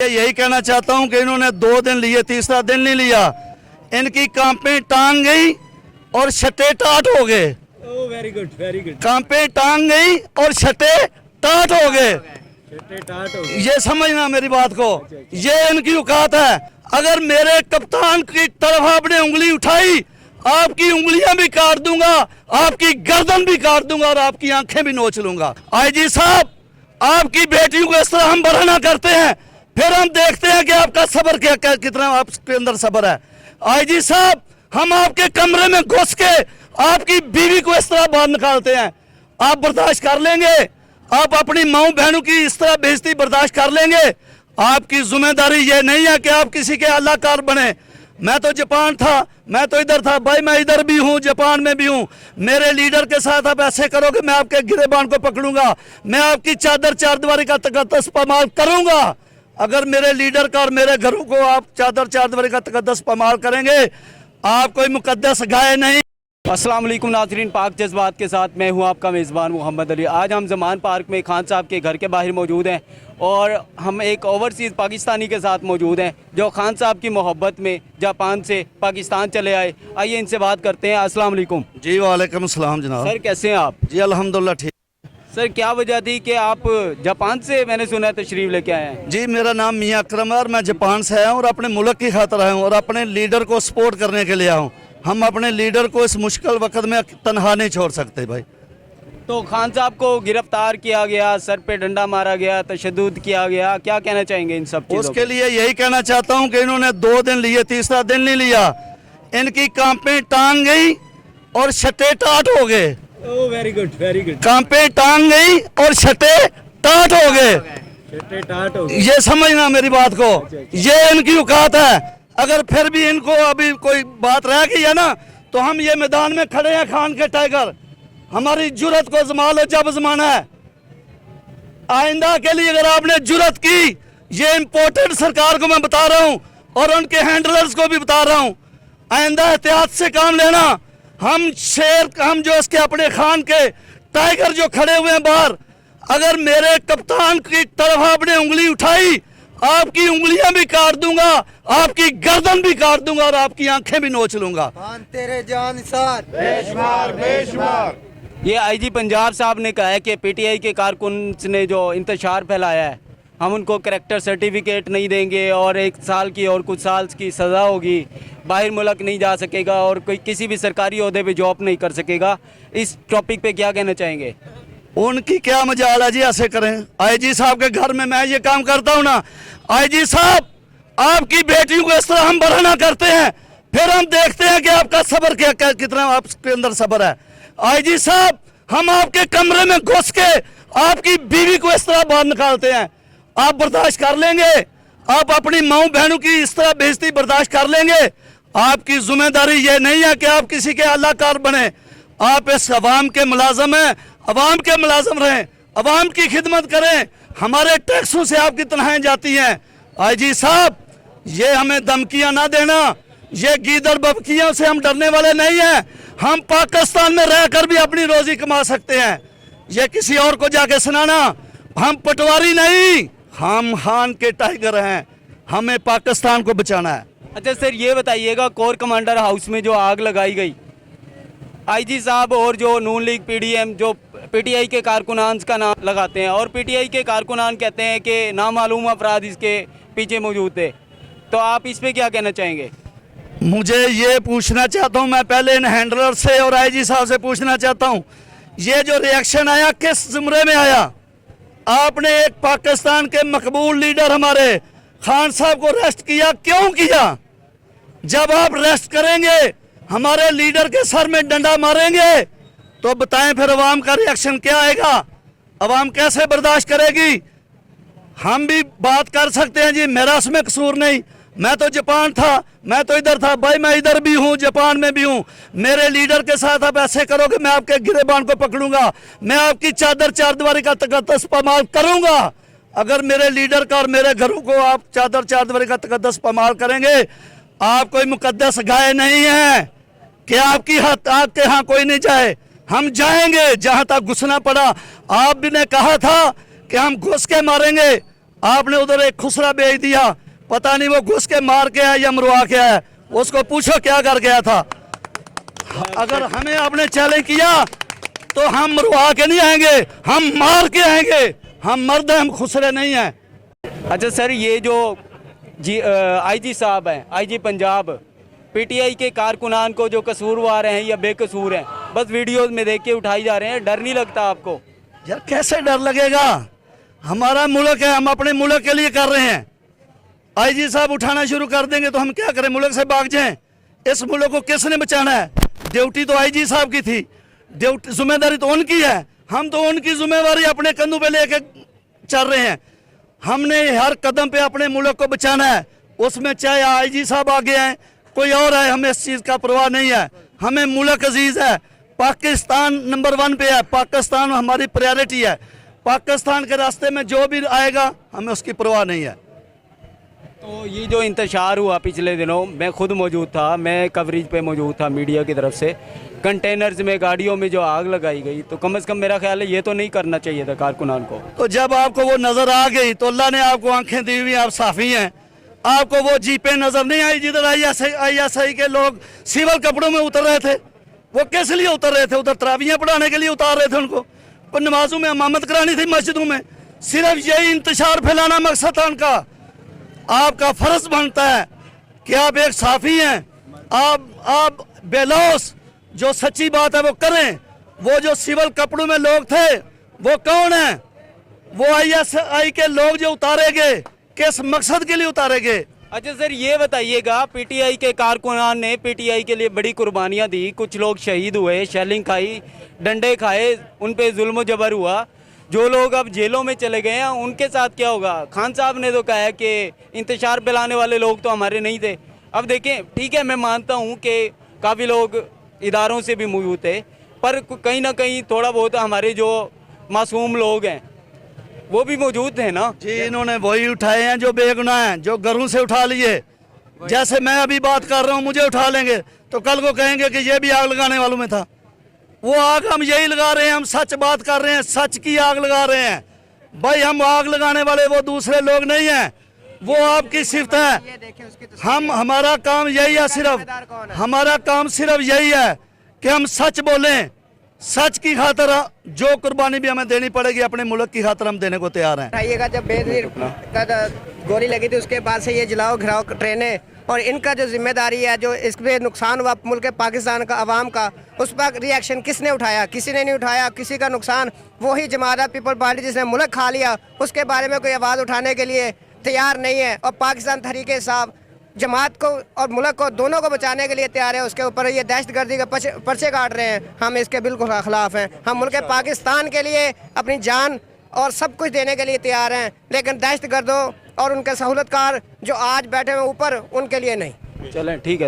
यही कहना चाहता हूं कि इन्होंने 2 दिन लिए, तीसरा दिन नहीं लिया। इनकी कांपें टांग गई और छठे टाट हो गए। Very good very good. कांपें टांग गई और छठे टाट हो गए। ये समझना मेरी बात को, ये इनकी औकात है। अगर मेरे कप्तान की तरफ आपने उंगली उठाई, आपकी उंगलियां भी काट दूंगा, आपकी गर्दन भी काट दूंगा और आपकी आंखें भी नोच लूंगा। आईजी साहब, आपकी बेटियों को इस तरह हम बरहना करते हैं, फिर हम देखते हैं कि आपका सब्र क्या कितना आपके अंदर सब्र है। आईजी साहब, हम आपके कमरे में घुस के आपकी बीवी को इस तरह बाहर निकालते हैं, आप बर्दाश्त कर लेंगे? आप अपनी माऊ बहनों की इस तरह बेइज्जती बर्दाश्त कर लेंगे? आपकी जिम्मेदारी ये नहीं है कि आप किसी के अल्लाहकार बने। मैं तो जापान था, मैं तो इधर था भाई, मैं इधर भी हूँ, जापान में भी हूँ। मेरे लीडर के साथ आप ऐसे करोगे, मैं आपके गिरेबान को पकड़ूंगा, मैं आपकी चादर चारदीवारी का तकद्दस पामाल करूंगा। अगर मेरे लीडर का और मेरे घरों को आप चादर चारदीवारी का तकद्दस पामाल करेंगे, आप कोई मुकद्दस गाय नहीं। अस्सलाम वालेकुम नाज़रीन, पाक जज्बात के साथ मैं हूं आपका मेज़बान मोहम्मद अली। आज हम ज़मान पार्क में खान साहब के घर के बाहर मौजूद हैं और हम एक ओवरसीज़ पाकिस्तानी के साथ मौजूद हैं जो खान साहब की मोहब्बत में जापान से पाकिस्तान चले आए। आइए इनसे बात करते हैं। अस्सलाम वालेकुम। जी वालेकुम सलाम जनाब। सर कैसे हैं आप? जी अल्हम्दुलिल्लाह ठीक। सर क्या वजह थी कि आप जापान से, मैंने सुना तशरीफ़ लेके आए हैं? जी मेरा नाम मियाँ अकरम है और मैं जापान से आया हूँ और अपने मुल्क की खातिर आया हूँ और अपने लीडर को सपोर्ट करने के लिए आया हूँ। हम अपने लीडर को इस मुश्किल वक्त में तनहा नहीं छोड़ सकते भाई। तो खान साहब को गिरफ्तार किया गया, सर पे डंडा मारा गया, तशद्दुद किया गया, क्या कहना चाहेंगे इन सब चीज़ों उसके लिए यही कहना चाहता हूँ कि इन्होंने 2 दिन लिए, तीसरा दिन नहीं लिया। इनकी कांपें टांग गई और छठे टाट हो गए। Very good very good. कांपें टांग गई और छठे टाट हो गए। ये समझना मेरी बात को, ये इनकी औकात है। अगर फिर भी इनको अभी कोई बात रह गई है ना, तो हम ये मैदान में खड़े हैं खान के टाइगर। हमारी जुर्रत को जमा लो जब जमाना है। आइंदा के लिए अगर आपने जुर्रत की, ये इम्पोर्टेड सरकार को मैं बता रहा हूं और उनके हैंडलर्स को भी बता रहा हूं, आइंदा एहतियात से काम लेना। हम शेर, हम जो इसके अपने खान के टाइगर जो खड़े हुए हैं बाहर, अगर मेरे कप्तान की तरफ आपने उंगली उठाई, आपकी उंगलियां भी काट दूंगा, आपकी गर्दन भी काट दूंगा और आपकी आंखें भी नोच लूंगा। तेरे जान साथ बेशुमार बेशुमार। ये आईजी पंजाब साहब ने कहा है कि पीटीआई के कारकुन ने जो इंतशार फैलाया है, हम उनको करैक्टर सर्टिफिकेट नहीं देंगे और 1 साल की और कुछ साल की सज़ा होगी, बाहर मुल्क नहीं जा सकेगा और कोई किसी भी सरकारी ओहदे पे जॉब नहीं कर सकेगा। इस टॉपिक पे क्या कहना चाहेंगे? उनकी क्या मजाल है जी, ऐसे करें? आईजी साहब के घर में मैं ये काम करता हूँ ना। आईजी साहब, आपकी बेटियों को इस तरह हम बरहना करते हैं, फिर हम देखते हैं कि आपका सब्र क्या कितना आपके अंदर सब्र है। आईजी साहब, हम आपके कमरे में घुस के आपकी बीवी को इस तरह बाहर निकालते हैं, आप बर्दाश्त कर लेंगे? आप अपनी माऊ बहनों की इस तरह बेइज्जती बर्दाश्त कर लेंगे? आपकी जिम्मेदारी ये नहीं है कि आप किसी के अल्लाहकार बने। आप इस अवाम के मुलाजम हैं, अवाम के मुलाजम रहें, अवाम की खिदमत करें। हमारे टैक्सों से आपकी तनख्वाहें जाती हैं। आईजी साहब, ये हमें धमकियां ना देना, ये गीदड़ बबकियों से हम डरने वाले नहीं हैं। हम पाकिस्तान में रहकर भी अपनी रोजी कमा सकते हैं। ये किसी और को जाके सुनाना, हम पटवारी नहीं, हम खान के टाइगर हैं, हमें पाकिस्तान को बचाना है। अच्छा सर, ये बताइएगा, कोर कमांडर हाउस में जो आग लगाई गई, आईजी साहब और जो नून लीग पीडीएम जो पीटीआई के कारकुनान का नाम लगाते हैं और पीटीआई के कारकुनान कहते हैं कि नामालूम अफराद इसके पीछे मौजूद थे, तो आप इस पे क्या कहना चाहेंगे? मुझे ये पूछना चाहता हूँ, मैं पहले इन हैंडलर से और आईजी साहब से पूछना चाहता हूँ, ये जो रिएक्शन आया किस जुमरे में आया? आपने एक पाकिस्तान के मकबूल लीडर हमारे खान साहब को अरेस्ट किया, क्यों किया? जब आप अरेस्ट करेंगे, हमारे लीडर के सर में डंडा मारेंगे, तो बताएं फिर अवाम का रिएक्शन क्या आएगा? अवाम कैसे बर्दाश्त करेगी? हम भी बात कर सकते हैं जी, मेरा इसमें कसूर नहीं, मैं तो जापान था, मैं तो इधर था भाई, मैं इधर भी हूँ, जापान में भी हूँ। मेरे लीडर के साथ आप ऐसे करोगे, मैं आपके गिरेबान को पकड़ूंगा, मैं आपकी चादर चारदीवारी का तकद्दस पामाल करूंगा। अगर मेरे लीडर का और मेरे घरों को आप चादर चारदीवारी का तकद्दस पामाल करेंगे, आप कोई मुकद्दस गाय नहीं है कि आपके यहाँ कोई नहीं जाए। हम जाएंगे जहां तक घुसना पड़ा। आपने कहा था कि हम घुस के मारेंगे, आपने उधर एक खुसरा बेच दिया, पता नहीं वो घुस के मार के है या मरवा के है, उसको पूछो क्या कर गया था। अगर हमें आपने चैलेंज किया तो हम मरवा के नहीं आएंगे, हम मार के आएंगे। हम मर्द हैं, हम खुसरे नहीं हैं। अच्छा सर, ये जो आईजी साहब हैं, आईजी पंजाब, पीटीआई के कारकुनान को जो कसूरवार हैं या बेकसूर हैं, बस वीडियोस में देख के उठाई जा रहे हैं, डर नहीं लगता आपको? यार कैसे डर लगेगा, हमारा मुल्क है, हम अपने मुल्क के लिए कर रहे हैं। आईजी साहब उठाना शुरू कर देंगे तो हम क्या करें, मुल्क से भाग जाएं? इस मुल्क को किसने बचाना है? ड्यूटी तो आईजी साहब की थी, ड्यूटी जिम्मेदारी तो उनकी है, हम तो उनकी जिम्मेदारी अपने कंधों पे लेके चल रहे हैं। हमने हर कदम पे अपने मुल्क को बचाना है, उसमें चाहे आईजी साहब आगे आए, कोई और आए, हमें इस चीज़ का परवाह नहीं है। हमें मुल्क अजीज है, पाकिस्तान नंबर 1 पे है, पाकिस्तान हमारी प्रायोरिटी है। पाकिस्तान के रास्ते में जो भी आएगा हमें उसकी परवाह नहीं है। तो ये जो इंतशार हुआ पिछले दिनों, मैं खुद मौजूद था, मैं कवरेज पे मौजूद था मीडिया की तरफ से, कंटेनर्स में, गाड़ियों में जो आग लगाई गई, तो कम से कम मेरा ख्याल है ये तो नहीं करना चाहिए था कारकुनान को। तो जब आपको वो नजर आ गई तो अल्लाह ने आपको आंखें दी हुई, आप साफी हैं, आपको वो जीपें नजर नहीं आई जिधर ISI के लोग सिविल कपड़ों में उतर रहे थे? वो किस लिए उतर रहे थे? उधर तरावियां पढ़ाने के लिए उतार रहे थे उनको, पर नमाजों में इमामत करानी थी मस्जिदों में। सिर्फ यही इंतशार फैलाना मकसद था उनका। आपका फर्ज बनता है कि आप एक साफी हैं, आप बेलौस जो सच्ची बात है वो करें। वो जो सिविल कपड़ों में लोग थे वो कौन है? वो ISI के लोग जो उतारे गए, किस मकसद के लिए उतारे गए? अच्छा सर, ये बताइएगा, पीटीआई के कारकुनान ने पीटीआई के लिए बड़ी कुर्बानियां दी, कुछ लोग शहीद हुए, शेलिंग खाई, डंडे खाए, उन पे जुल्म जबर हुआ, जो लोग अब जेलों में चले गए हैं उनके साथ क्या होगा? खान साहब ने तो कहा है कि इंतशार फैलाने वाले लोग तो हमारे नहीं थे। अब देखें, ठीक है, मैं मानता हूँ कि काफ़ी लोग इदारों से भी मौजूद थे, पर कहीं ना कहीं थोड़ा बहुत हमारे जो मासूम लोग हैं वो भी मौजूद थे ना जी। इन्होंने वही उठाए हैं जो बेगुनाह हैं, जो घरों से उठा लिए। जैसे मैं अभी बात कर रहा हूँ, मुझे उठा लेंगे तो कल को कहेंगे कि ये भी आग लगाने वालों में था। वो आग हम यही लगा रहे हैं, हम सच बात कर रहे हैं, सच की आग लगा रहे हैं भाई। हम आग लगाने वाले वो दूसरे लोग नहीं हैं, वो आपकी सिफ्त है। हमारा काम यही है, सिर्फ हमारा काम सिर्फ यही है कि हम सच बोलें। सच की खातर जो कुर्बानी भी हमें देनी पड़ेगी अपने मुल्क की खातर हम देने को तैयार हैं। जब बेनजीर का गोली लगी थी उसके बाद से ये जलाओ घिराओ ट्रेनें, और इनका जो जिम्मेदारी है, जो इस पे नुकसान हुआ मुल्क पाकिस्तान का अवाम का, उस पर रिएक्शन किसने उठाया? किसी ने नहीं उठाया। किसी का नुकसान वही जमात पीपल पार्टी जिसने मुल्क खा लिया, उसके बारे में कोई आवाज़ उठाने के लिए तैयार नहीं है। और पाकिस्तान तहरीके साहब जमात को और मुल्क को दोनों को बचाने के लिए तैयार है। उसके ऊपर ये दहशतगर्दी के पर्चे काट रहे हैं, हम इसके बिल्कुल खिलाफ हैं। हम मुल्क पाकिस्तान के लिए अपनी जान और सब कुछ देने के लिए तैयार हैं, लेकिन दहशतगर्दों और उनके सहूलतकार जो आज बैठे हुए ऊपर, उनके लिए नहीं। चलें, ठीक है।